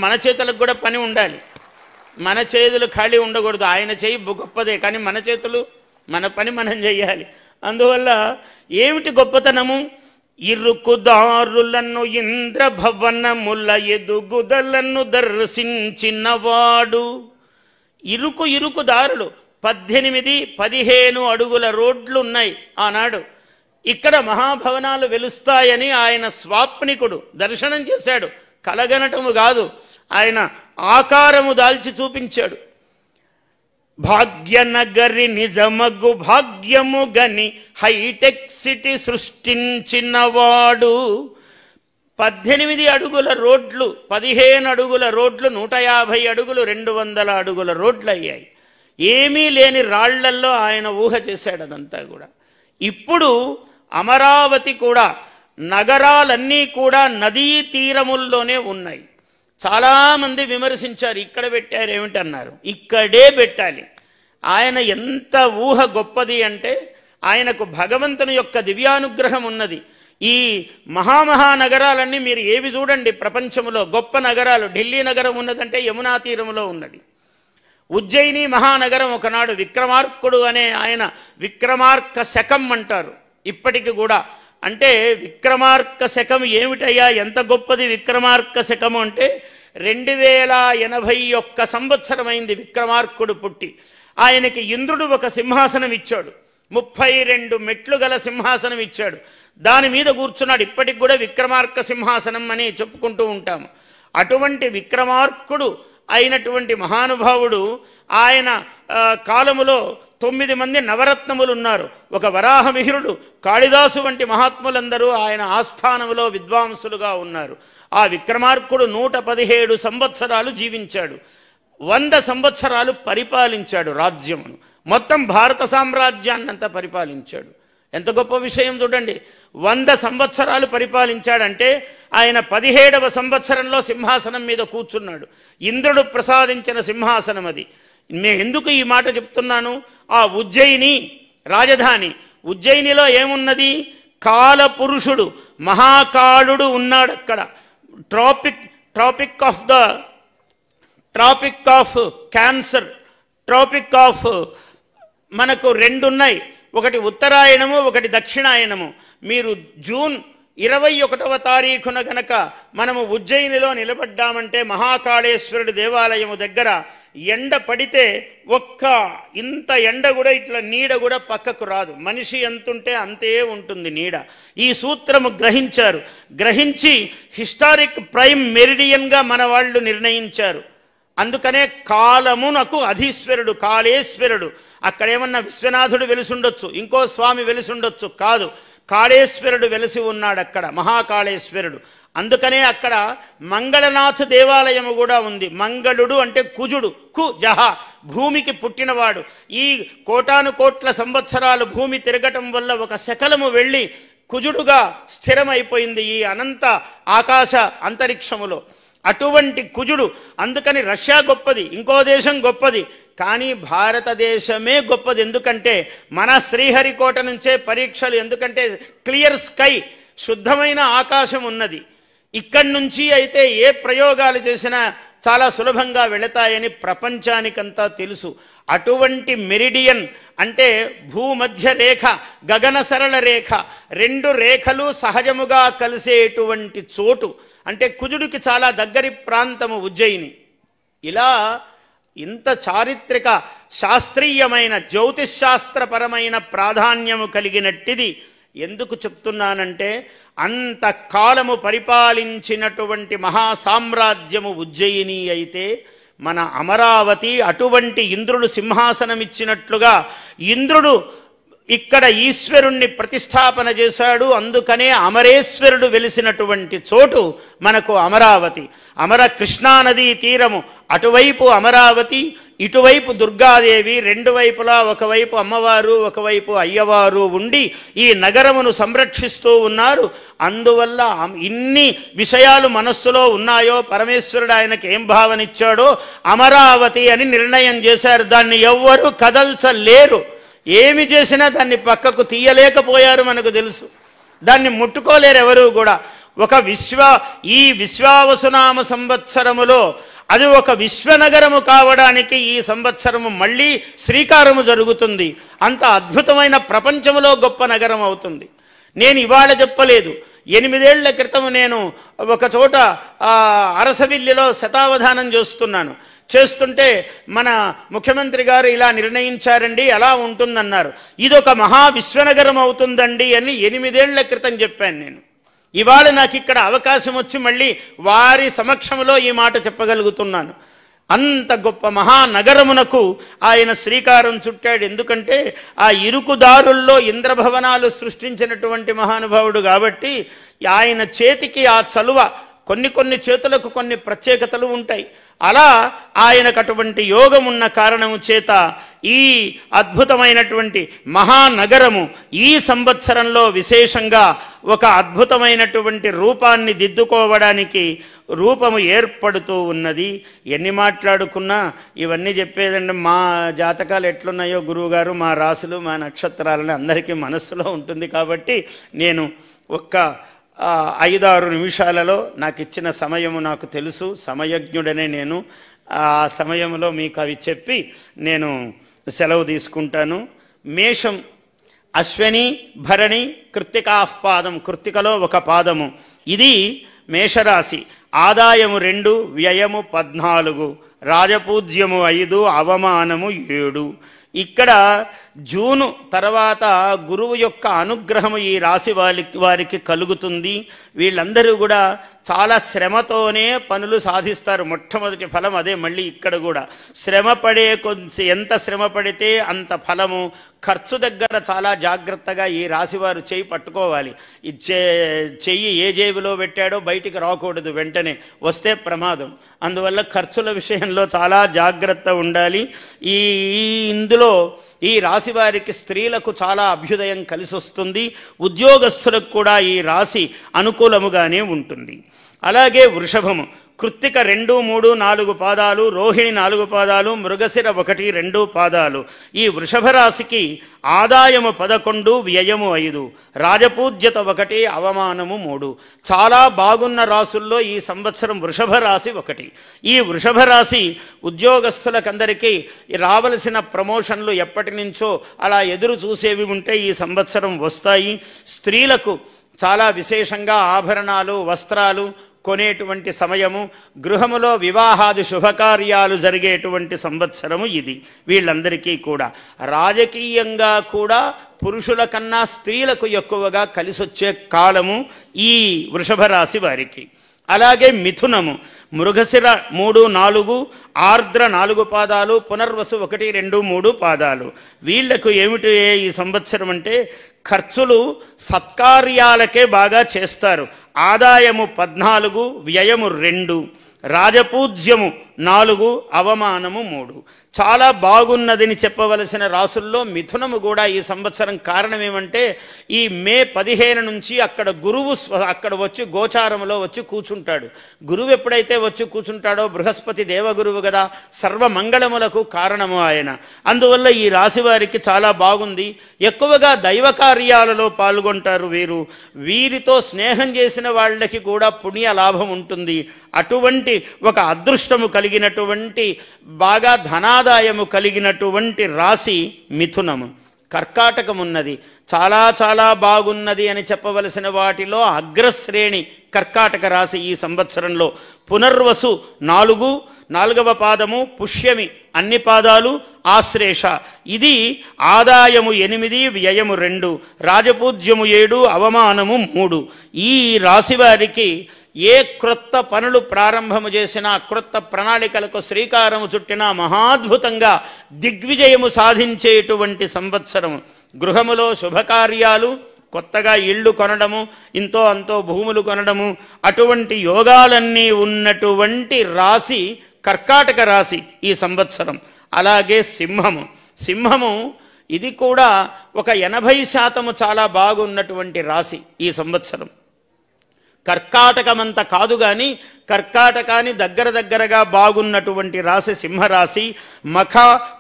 మన చేతులకు కూడా పని ఉండాలి, మన చేతులు ఖాళీ ఉండకూడదు. ఆయన చేయి గొప్పదే, కానీ మన చేతులు మన పని మనం చెయ్యాలి. అందువల్ల ఏమిటి గొప్పతనము? ఇరుకుదారులను ఇంద్రభవనముల ఎదుగుదలను దర్శించినవాడు. ఇరుకు దారులు 18-15 అడుగుల రోడ్లు ఉన్నాయి ఆనాడు. ఇక్కడ మహాభవనాలు వెలుస్తాయని ఆయన స్వాప్నికుడు దర్శనం చేశాడు. కలగనటము కాదు, ఆయన ఆకారము దాల్చి చూపించాడు. భాగ్యనగరి నిజమగు భాగ్యము గని హైటెక్ సిటీ సృష్టించినవాడు. 18 అడుగుల రోడ్లు, 15 అడుగుల రోడ్లు, 150 అడుగులు, 200 అడుగుల రోడ్లు అయ్యాయి. ఏమీ లేని రాళ్లల్లో ఆయన ఊహ చేశాడు అదంతా కూడా. ఇప్పుడు అమరావతి కూడా, నగరాలన్నీ కూడా నదీ తీరముల్లోనే ఉన్నాయి. చాలామంది విమర్శించారు, ఇక్కడ పెట్టారు ఏమిటన్నారు. ఇక్కడే పెట్టాలి. ఆయన ఎంత ఊహ గొప్పది అంటే, ఆయనకు భగవంతుని యొక్క దివ్యానుగ్రహం ఉన్నది. ఈ మహానగరాలన్నీ మీరు ఏవి చూడండి ప్రపంచంలో గొప్ప నగరాలు. ఢిల్లీ నగరం ఉన్నదంటే యమునా తీరంలో ఉన్నది. ఉజ్జయిని మహానగరం ఒకనాడు విక్రమార్కుడు అనే ఆయన విక్రమార్క శకం అంటారు ఇప్పటికి కూడా. అంటే విక్రమార్క శకం ఏమిటయ్యా, ఎంత గొప్పది విక్రమార్క శకము అంటే 2081 సంవత్సరం అయింది విక్రమార్కుడు పుట్టి. ఆయనకి ఇంద్రుడు ఒక సింహాసనం ఇచ్చాడు, 32 మెట్లు గల సింహాసనం ఇచ్చాడు. దాని మీద కూర్చున్నాడు. ఇప్పటికి కూడా విక్రమార్క సింహాసనం అని చెప్పుకుంటూ ఉంటాము. అటువంటి విక్రమార్కుడు అయినటువంటి మహానుభావుడు ఆయన కాలములో 9 మంది నవరత్నములు ఉన్నారు. ఒక వరాహమిహిరుడు, కాళిదాసు వంటి మహాత్ములందరూ ఆయన ఆస్థానములో విద్వాంసులుగా ఉన్నారు. ఆ విక్రమార్కుడు 117 సంవత్సరాలు జీవించాడు. 100 సంవత్సరాలు పరిపాలించాడు రాజ్యమును. మొత్తం భారత సామ్రాజ్యాన్నంతా పరిపాలించాడు. ఎంత గొప్ప విషయం చూడండి. 100 సంవత్సరాలు పరిపాలించాడంటే ఆయన 17వ సంవత్సరంలో సింహాసనం మీద కూర్చున్నాడు. ఇంద్రుడు ప్రసాదించిన సింహాసనం అది. నేను ఎందుకు ఈ మాట చెప్తున్నాను? ఆ ఉజ్జయిని రాజధాని, ఉజ్జయినిలో ఏమున్నది? కాలపురుషుడు మహాకాళుడు ఉన్నాడు అక్కడ. Tropic of cancer, tropic of మనకు 2 ఉన్నాయి. ఒకటి ఉత్తరాయణము, ఒకటి దక్షిణాయనము. మీరు జూన్ 21వ తారీఖున గనక మనము ఉజ్జయినిలో నిలబడ్డామంటే మహాకాళేశ్వరుడి దేవాలయము దగ్గర ఎండ పడితే ఇంత ఎండ కూడా ఇట్లా నీడ కూడా పక్కకు రాదు. మనిషి ఎంతుంటే అంతే ఉంటుంది నీడ. ఈ సూత్రము గ్రహించారు. గ్రహించి హిస్టారిక్ ప్రైమ్ మెరిడియన్గా మన వాళ్ళు నిర్ణయించారు. అందుకనే కాలమునకు అధీశ్వరుడు కాళేశ్వరుడు. అక్కడేమన్నా విశ్వనాథుడు వెలిసుండొచ్చు, ఇంకో స్వామి వెలిసుండొచ్చు, కాదు, కాళేశ్వరుడు వెలిసి ఉన్నాడు అక్కడ, మహాకాళేశ్వరుడు. అందుకనే అక్కడ మంగళనాథ దేవాలయము కూడా ఉంది. మంగళుడు అంటే కుజుడు, జహ భూమికి పుట్టినవాడు. ఈ కోటాను కోట్ల సంవత్సరాలు భూమి తిరగటం వల్ల ఒక శకలము వెళ్ళి కుజుడుగా స్థిరమైపోయింది ఈ అనంత ఆకాశ అంతరిక్షములో. అటువంటి కుజుడు. అందుకని రష్యా గొప్పది, ఇంకో దేశం గొప్పది, కానీ భారతదేశమే గొప్పది. ఎందుకంటే మన శ్రీహరికోట నుంచే పరీక్షలు. ఎందుకంటే క్లియర్ స్కై, శుద్ధమైన ఆకాశం ఉన్నది. ఇక్కడి నుంచి అయితే ఏ ప్రయోగాలు చేసినా చాలా సులభంగా వెళతాయని ప్రపంచానికంతా తెలుసు. అటువంటి మెరిడియన్ అంటే భూమధ్య రేఖ, గగన సరళ రేఖ, 2 రేఖలు సహజముగా కలిసేటువంటి చోటు. అంటే కుజుడికి చాలా దగ్గరి ప్రాంతము ఉజ్జయిని. ఇలా ఇంత చారిత్రక శాస్త్రీయమైన జ్యోతిశాస్త్రపరమైన ప్రాధాన్యము కలిగినట్టిది. ఎందుకు చెప్తున్నానంటే అంత కాలము పరిపాలించినటువంటి మహాసామ్రాజ్యము ఉజ్జయిని అయితే మన అమరావతి అటువంటి ఇంద్రుడు సింహాసనం ఇచ్చినట్లుగా ఇంద్రుడు ఇక్కడ ఈశ్వరుణ్ణి ప్రతిష్టాపన చేశాడు. అందుకనే అమరేశ్వరుడు వెలిసినటువంటి చోటు మనకు అమరావతి. అమర కృష్ణానదీ తీరము, అటువైపు అమరావతి, ఇటువైపు దుర్గాదేవి, 2 వైపులా ఒకవైపు అమ్మవారు ఒకవైపు అయ్యవారు ఉండి ఈ నగరమును సంరక్షిస్తూ ఉన్నారు. అందువల్ల ఇన్ని విషయాలు మనస్సులో ఉన్నాయో పరమేశ్వరుడు ఆయనకి ఏం భావనిచ్చాడో అమరావతి అని నిర్ణయం చేశారు. దాన్ని ఎవ్వరూ కదల్చలేరు. ఏమి చేసినా దాన్ని పక్కకు తీయలేకపోయారు, మనకు తెలుసు. దాన్ని ముట్టుకోలేరు ఎవరు కూడా. ఈ విశ్వావసునామ సంవత్సరములో అది ఒక విశ్వనగరము కావడానికి ఈ సంవత్సరము మళ్ళీ శ్రీకారము జరుగుతుంది. అంత అద్భుతమైన ప్రపంచములో గొప్ప నగరం అవుతుంది. నేను ఇవాళ చెప్పలేదు, 8 ఏళ్ల క్రితం నేను ఒక చోట అరసవిల్లిలో శతావధానం చేస్తుంటే మన ముఖ్యమంత్రి గారు ఇలా నిర్ణయించారండి, ఎలా ఉంటుందన్నారు. ఇదొక మహా విశ్వనగరం అవుతుందండి అని 8 ఏళ్ల క్రితం చెప్పాను నేను. ఇవాళ నాకు ఇక్కడ అవకాశం వచ్చి మళ్ళీ వారి సమక్షంలో ఈ మాట చెప్పగలుగుతున్నాను. అంత గొప్ప మహానగరమునకు ఆయన శ్రీకారం చుట్టాడు. ఎందుకంటే ఆ ఇరుకుదారుల్లో ఇంద్రభవనాలు సృష్టించినటువంటి మహానుభావుడు కాబట్టి ఆయన చేతికి ఆ చలువ, కొన్ని చేతులకు కొన్ని ప్రత్యేకతలు ఉంటాయి. అలా ఆయనకు అటువంటి యోగం ఉన్న కారణము చేత ఈ అద్భుతమైనటువంటి మహానగరము ఈ సంవత్సరంలో విశేషంగా ఒక అద్భుతమైనటువంటి రూపాన్ని దిద్దుకోవడానికి రూపము ఏర్పడుతూ ఉన్నది. ఎన్ని మాట్లాడుకున్నా ఇవన్నీ చెప్పేదండి. మా జాతకాలు ఎట్లున్నాయో గురువుగారు, మా రాసులు, మా నక్షత్రాలని అందరికీ మనస్సులో ఉంటుంది. కాబట్టి నేను ఒక్క 5-6 నిమిషాలలో నాకు ఇచ్చిన సమయము నాకు తెలుసు, సమయజ్ఞుడనే నేను. ఆ సమయంలో మీకు అవి చెప్పి నేను సెలవు తీసుకుంటాను. మేషం, అశ్వని, భరణి, కృత్తికాపాదం, కృత్తికలో ఒక పాదము. ఇది మేషరాశి. ఆదాయము 2, వ్యయము 14, రాజపూజ్యము 5, అవమానము 7. ఇక్కడ జూను తర్వాత గురువు యొక్క అనుగ్రహము ఈ రాశి వారికి కలుగుతుంది. వీళ్ళందరూ కూడా చాలా శ్రమతోనే పనులు సాధిస్తారు. మొట్టమొదటి ఫలం అదే. మళ్ళీ ఇక్కడ కూడా ఎంత శ్రమ పడితే అంత ఫలము. ఖర్చు దగ్గర చాలా జాగ్రత్తగా ఈ రాశివారు చేయి పట్టుకోవాలి. చెయ్యి ఏ జేబులో పెట్టాడో బయటికి రాకూడదు, వెంటనే వస్తే ప్రమాదం. అందువల్ల ఖర్చుల విషయంలో చాలా జాగ్రత్త ఉండాలి. ఇందులో ఈ రాశి వారికి స్త్రీలకు చాలా అభ్యుదయం కలిసి వస్తుంది. ఉద్యోగస్తులకు కూడా ఈ రాశి అనుకూలముగానే ఉంటుంది. అలాగే వృషభము, కృత్తిక 2, 3, 4 పాదాలు, రోహిణి 4 పాదాలు, మృగశిర 1, 2 పాదాలు. ఈ వృషభ రాశికి ఆదాయము 11, వ్యయము 5, రాజపూజ్యత 1, అవమానము 3. చాలా బాగున్న రాసుల్లో ఈ సంవత్సరం వృషభ రాశి 1. ఈ వృషభ రాశి ఉద్యోగస్తులకందరికీ రావలసిన ప్రమోషన్లు ఎప్పటి నుంచో అలా ఎదురు చూసేవి ఉంటే ఈ సంవత్సరం వస్తాయి. స్త్రీలకు చాలా విశేషంగా ఆభరణాలు, వస్త్రాలు కొనేటువంటి సమయము, గృహములో వివాహాది శుభకార్యాలు జరిగేటువంటి సంవత్సరము ఇది వీళ్ళందరికీ కూడా. రాజకీయంగా కూడా పురుషుల కన్నా స్త్రీలకు ఎక్కువగా కలిసొచ్చే కాలము ఈ వృషభ రాశి వారికి. అలాగే మిథునము, మృగశిర 3, 4, ఆర్ద్ర 4 పాదాలు, పునర్వసు 1, 2, 3 పాదాలు. వీళ్లకు ఏమిటి ఈ సంవత్సరం అంటే ఖర్చులు సత్కార్యాలకే బాగా చేస్తారు. ఆదాయము 14, వ్యయము 2, రాజపూజ్యము 4, అవమానము 3. చాలా బాగున్నదని చెప్పవలసిన రాసుల్లో మిథునము కూడా ఈ సంవత్సరం. కారణం ఏమంటే ఈ మే 15 నుంచి అక్కడ గురువు అక్కడ వచ్చి గోచారములో వచ్చి కూర్చుంటాడు. గురువు ఎప్పుడైతే వచ్చి కూర్చుంటాడో, బృహస్పతి దేవగురువు కదా, సర్వమంగళములకు కారణము ఆయన. అందువల్ల ఈ రాశి వారికి చాలా బాగుంది. ఎక్కువగా దైవ కార్యాలలో పాల్గొంటారు వీరు. వీరితో స్నేహం చేసిన వాళ్ళకి కూడా పుణ్య లాభం ఉంటుంది. అటువంటి ఒక అదృష్టము కలిగినటువంటి, బాగా ధనాదాయము కలిగినటువంటి రాశి మిథునము. కర్కాటకం ఉన్నది, చాలా చాలా బాగున్నది అని చెప్పవలసిన వాటిలో అగ్రశ్రేణి కర్కాటక రాశి ఈ సంవత్సరంలో. పునర్వసు 4, 4వ పాదము, పుష్యమి అన్ని పాదాలు, ఆశ్లేష. ఇది ఆదాయము 8, వ్యయము 2, రాజపూజ్యము 7, అవమానము 3. ఈ రాశి వారికి ఏ క్రొత్త పనులు ప్రారంభము చేసినా, క్రొత్త ప్రణాళికలకు శ్రీకారము చుట్టినా మహాద్భుతంగా దిగ్విజయము సాధించేటువంటి సంవత్సరము. గృహములో శుభకార్యాలు, కొత్తగా ఇళ్ళు కొనడము, ఇంతో అంతో భూములు కొనడము, అటువంటి యోగాలన్నీ ఉన్నటువంటి రాశి కర్కాటక రాశి ఈ సంవత్సరం. అలాగే సింహము ఇది కూడా ఒక 80% చాలా బాగున్నటువంటి రాశి ఈ సంవత్సరం. కర్కాటకమంత కాదు కానీ కర్కాటకాన్ని దగ్గరగా బాగున్నటువంటి రాశి సింహరాశి. మఖ,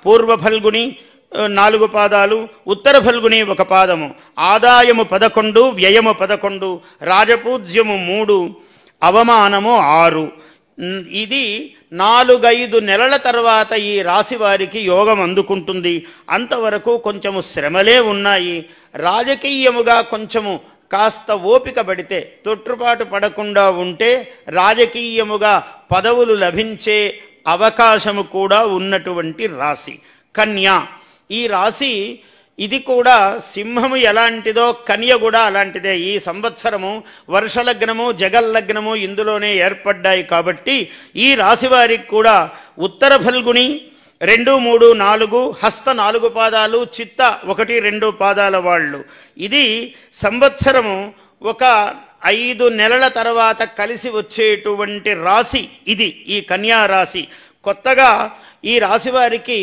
పూర్వ ఫల్గుని, 4 పాదాలు, ఉత్తర ఫల్గుని 1 పాదము, ఆదాయము 11, వ్యయము 11, రాజపూజ్యము 3, అవమానము 6. ఇది 4-5 నెలల తర్వాత ఈ రాశి వారికి యోగం అందుకుంటుంది. అంతవరకు కొంచెము శ్రమలే ఉన్నాయి. రాజకీయముగా కొంచెము కాస్త ఓపిక పడితే, తొట్టుపాటు పడకుండా ఉంటే రాజకీయముగా పదవులు లభించే అవకాశము కూడా ఉన్నటువంటి రాశి కన్యా. ఈ రాశి ఇది కూడా సింహము ఎలాంటిదో కన్య కూడా అలాంటిదే. ఈ సంవత్సరము వర్షలగ్నము జగల్లగ్నము ఇందులోనే ఏర్పడ్డాయి కాబట్టి ఈ రాశి వారికి కూడా ఉత్తర ఫల్గుని 2, 3, 4, హస్త 4 పాదాలు, చిత్త 1, 2 పాదాల వాళ్ళు. ఇది సంవత్సరము ఒక 5 నెలల తర్వాత కలిసి వచ్చేటువంటి రాశి ఇది, ఈ కన్యా రాశి. కొత్తగా ఈ రాశి వారికి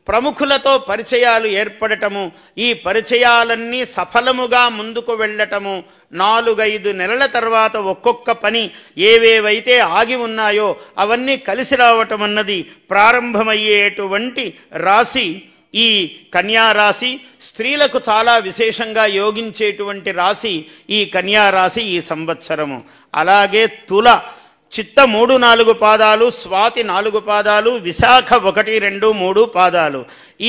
ప్రముఖులతో పరిచయాలు ఏర్పడటము, ఈ పరిచయాలన్నీ సఫలముగా ముందుకు వెళ్ళటము, 4-5 నెలల తర్వాత ఒక్కొక్క పని ఏవేవైతే ఆగి ఉన్నాయో అవన్నీ కలిసి రావటం అన్నది ప్రారంభమయ్యేటువంటి రాశి ఈ కన్యా రాశి. స్త్రీలకు చాలా విశేషంగా యోగించేటువంటి రాశి ఈ కన్యా రాశి ఈ సంవత్సరము. అలాగే తుల, చిత్త 3, 4 పాదాలు, స్వాతి 4 పాదాలు, విశాఖ 1, 2, 3 పాదాలు.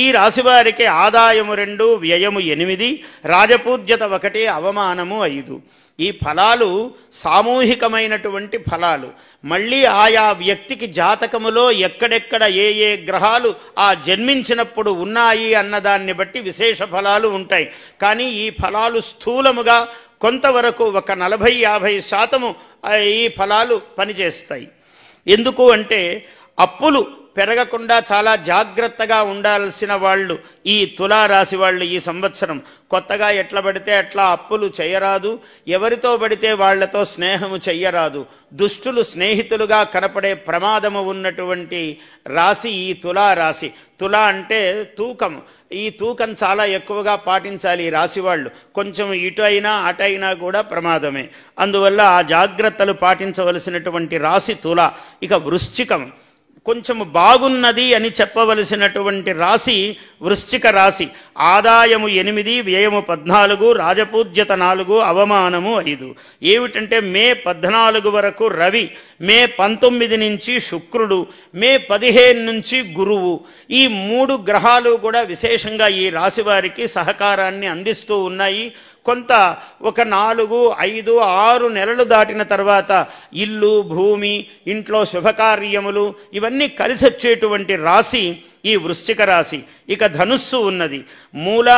ఈ రాశి వారికి ఆదాయము 2, వ్యయము 8, రాజపూజ్యత 1, అవమానము 5. ఈ ఫలాలు సామూహికమైనటువంటి ఫలాలు. మళ్ళీ ఆయా వ్యక్తికి జాతకములో ఎక్కడెక్కడ ఏ ఏ గ్రహాలు ఆ జన్మించినప్పుడు ఉన్నాయి అన్నదాన్ని బట్టి విశేష ఫలాలు ఉంటాయి. కానీ ఈ ఫలాలు స్థూలముగా కొంతవరకు ఒక 40-50% ఈ ఫలాలు పనిచేస్తాయి. ఎందుకు అంటే అప్పులు పెరగకుండా చాలా జాగ్రత్తగా ఉండాల్సిన వాళ్ళు ఈ తులారాశి వాళ్ళు ఈ సంవత్సరం. కొత్తగా ఎట్లా పడితే అట్లా అప్పులు చేయరాదు, ఎవరితో పడితే వాళ్లతో స్నేహము చెయ్యరాదు. దుష్టులు స్నేహితులుగా కనపడే ప్రమాదము ఉన్నటువంటి రాశి ఈ తులారాశి. తుల అంటే తూకం. ఈ తూకం చాలా ఎక్కువగా పాటించాలి ఈ రాశి వాళ్ళు. కొంచెం ఇటు అయినా అటైనా కూడా ప్రమాదమే. అందువల్ల ఆ జాగ్రత్తలు పాటించవలసినటువంటి రాశి తుల. ఇక వృశ్చికం, కొంచెం బాగున్నది అని చెప్పవలసినటువంటి రాశి వృశ్చిక రాశి. ఆదాయము 8, వ్యయము 14, రాజపూజ్యత 4, అవమానము 5. ఏమిటంటే మే 14 వరకు రవి, మే 19 నుంచి శుక్రుడు, మే 15 నుంచి గురువు. ఈ 3 గ్రహాలు కూడా విశేషంగా ఈ రాశి వారికి సహకారాన్ని అందిస్తూ ఉన్నాయి. కొంత ఒక 4, 5, 6 నెలలు దాటిన తర్వాత ఇల్లు, భూమి, ఇంట్లో శుభకార్యములు ఇవన్నీ కలిసి వచ్చేటువంటి రాశి ఈ వృశ్చిక రాశి. ఇక ధనుస్సు ఉన్నది. మూల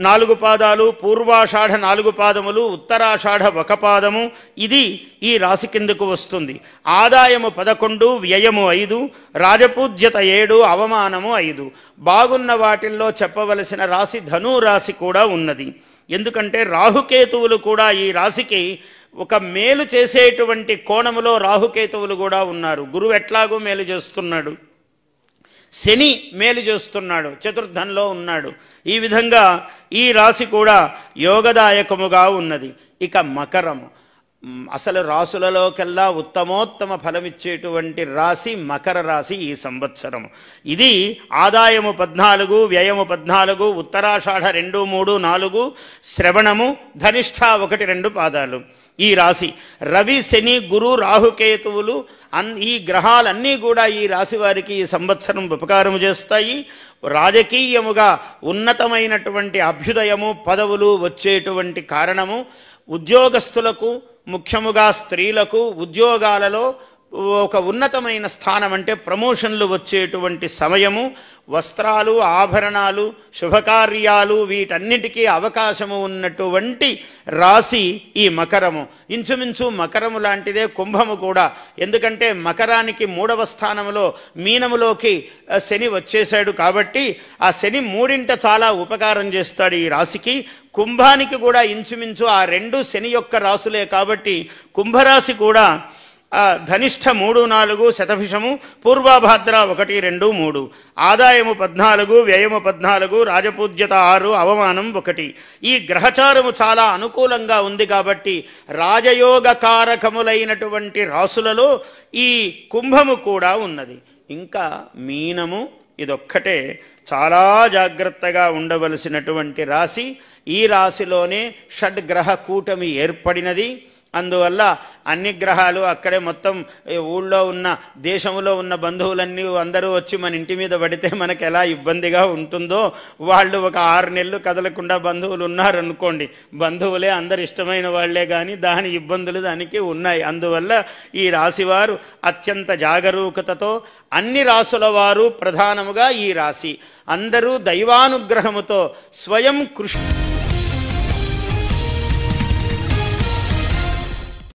4 పాదాలు, పూర్వాషాఢ 4 పాదములు, ఉత్తరాషాఢ 1 పాదము. ఇది ఈ రాశి కిందకు వస్తుంది. ఆదాయము 11, వ్యయము 5, రాజపూజ్యత 7, అవమానము 5. బాగున్న వాటిల్లో చెప్పవలసిన రాశి ధను రాశి కూడా ఉన్నది. ఎందుకంటే రాహుకేతువులు కూడా ఈ రాశికి ఒక మేలు చేసేటువంటి కోణములో రాహుకేతువులు కూడా ఉన్నారు. గురువు ఎట్లాగో మేలు చేస్తున్నాడు, శని మేలు చేస్తున్నాడు, చతుర్థంలో ఉన్నాడు. ఈ విధంగా ఈ రాశి కూడా యోగదాయకముగా ఉన్నది. ఇక మకరము, అసలు రాశులలోకెల్లా ఉత్తమోత్తమ ఫలమిచ్చేటువంటి రాశి మకర రాశి ఈ సంవత్సరం. ఇది ఆదాయము 14, వ్యయము 14, ఉత్తరాషాఢ 2, 3, 4, శ్రవణము, ధనిష్ఠ 1, 2 పాదాలు. ఈ రాశి రవి, శని, గురు, రాహుకేతువులు ఈ గ్రహాలన్నీ కూడా ఈ రాశి వారికి ఈ సంవత్సరం ఉపకారము చేస్తాయి. రాజకీయముగా ఉన్నతమైనటువంటి అభ్యుదయము, పదవులు వచ్చేటువంటి కారణము. ఉద్యోగస్తులకు, ముఖ్యముగా స్త్రీలకు ఉద్యోగాలలో ఒక ఉన్నతమైన స్థానం అంటే ప్రమోషన్లు వచ్చేటువంటి సమయము. వస్త్రాలు, ఆభరణాలు, శుభకార్యాలు వీటన్నిటికీ అవకాశము ఉన్నటువంటి రాశి ఈ మకరము. ఇంచుమించు మకరము లాంటిదే కుంభము కూడా. ఎందుకంటే మకరానికి 3వ స్థానములో మీనములోకి శని వచ్చేశాడు కాబట్టి ఆ శని 3ంట చాలా ఉపకారం చేస్తాడు ఈ రాశికి. కుంభానికి కూడా ఇంచుమించు ఆ 2 శని యొక్క రాశులే కాబట్టి కుంభరాశి కూడా ధనిష్ఠ 3, 4, శతభిషము, పూర్వభాద్ర 1, 2, 3. ఆదాయము 14, వ్యయము 14, రాజపూజ్యత 6, అవమానం 1. ఈ గ్రహచారము చాలా అనుకూలంగా ఉంది కాబట్టి రాజయోగ కారకములైనటువంటి రాసులలో ఈ కుంభము కూడా ఉన్నది. ఇంకా మీనము, ఇదొక్కటే చాలా జాగ్రత్తగా ఉండవలసినటువంటి రాశి. ఈ రాశిలోనే షడ్గ్రహ కూటమి ఏర్పడినది. అందువల్ల అన్ని గ్రహాలు అక్కడే మొత్తం ఊళ్ళో ఉన్న దేశంలో ఉన్న బంధువులన్నీ అందరూ వచ్చి మన ఇంటి మీద పడితే మనకు ఎలా ఇబ్బందిగా ఉంటుందో, వాళ్ళు ఒక 6 నెలలు కదలకుండా బంధువులు ఉన్నారనుకోండి, బంధువులే అందరు ఇష్టమైన వాళ్లే కానీ దాని ఇబ్బందులు దానికి ఉన్నాయి. అందువల్ల ఈ రాశివారు అత్యంత జాగరూకతతో, అన్ని రాసుల వారు ప్రధానముగా ఈ రాశి అందరూ దైవానుగ్రహముతో స్వయం కృషి